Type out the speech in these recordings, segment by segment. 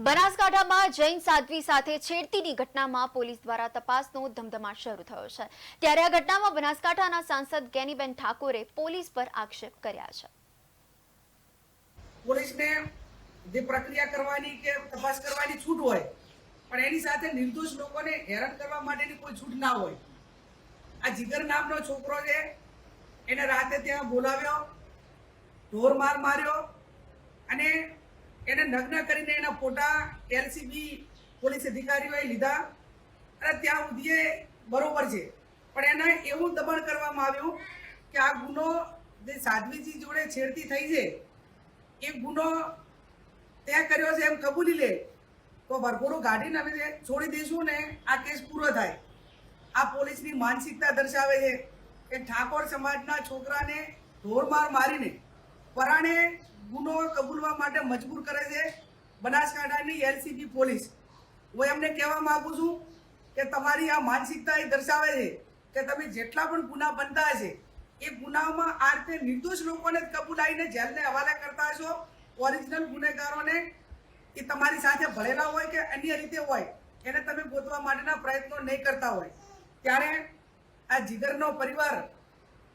બનાસકાંઠામાં જૈન સાધ્વી સાથે છેડતીની ઘટનામાં પોલીસ દ્વારા તપાસનો ધમધમાટ શરૂ થયો છે। ત્યારે આ ઘટનામાં બનાસકાંઠાના સાંસદ ગેનીબેન ઠાકોરે પોલીસ પર આક્ષેપ કર્યા છે। પોલીસને જે પ્રક્રિયા કરવાની કે તપાસ કરવાની છૂટ હોય, પણ એની સાથે નિર્દોષ લોકોને હેરાન કરવા માટેની કોઈ છૂટ ના હોય। આ જીગર નામનો છોકરો છે, એને રાતે ત્યાં બોલાવ્યો, ઢોર માર્યો અને એને નગ્ન કરીને એના ફોટા એલસીબી પોલીસ અધિકારીઓએ લીધા અને ત્યાં સુધી બરોબર છે, પણ એને એવું દબાણ કરવામાં આવ્યું કે આ ગુનો જે સાધ્વીજી જોડે છેડતી થઈ છે એ ગુનો ત્યાં કર્યો છે એમ કબૂલી લે તો વરઘોડું કાઢીને અમે છોડી દઈશું ને આ કેસ પૂરો થાય। આ પોલીસની માનસિકતા દર્શાવે છે કે ઠાકોર સમાજના છોકરાને ઢોરમાર મારીને પરાણે ગુનો કબૂલવા માટે મજબૂર કરે છે બનાસકાંઠાની એલસીબી પોલીસ। હું એમને કહેવા માંગુ છું કે તમારી આ માનસિકતા એ દર્શાવે છે કે તમે જેટલા પણ ગુના બનતા હશે એ ગુનામાં આ રીતે નિર્દોષ લોકોને કબૂલાઈને જેલને હવાલે કરતા હશો। ઓરિજિનલ ગુનેગારોને એ તમારી સાથે ભળેલા હોય કે અન્ય રીતે હોય એને તમે ગોતવા માટેના પ્રયત્નો નહીં કરતા હોય। ત્યારે આ જીગરનો પરિવાર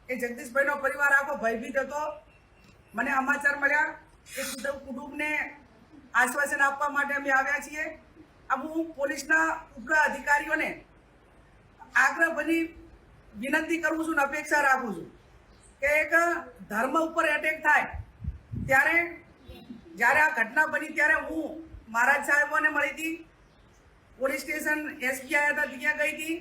એ જગદીશભાઈનો પરિવાર આખો ભયભીત હતો। મને સમાચાર મળ્યા કે કુટુંબને આશ્વાસન આપવા માટે અમે આવ્યા છીએ। હું પોલીસના ઉપરા અધિકારીઓને આગ્રહ બની વિનંતી કરું છું, અપેક્ષા રાખું છું કે એક ધર્મ ઉપર એટેક થાય ત્યારે જ્યારે આ ઘટના બની ત્યારે હું મહારાજ સાહેબોને મળી હતી, પોલીસ સ્ટેશન એસપી આવ્યા હતા ત્યાં ગઈ હતી।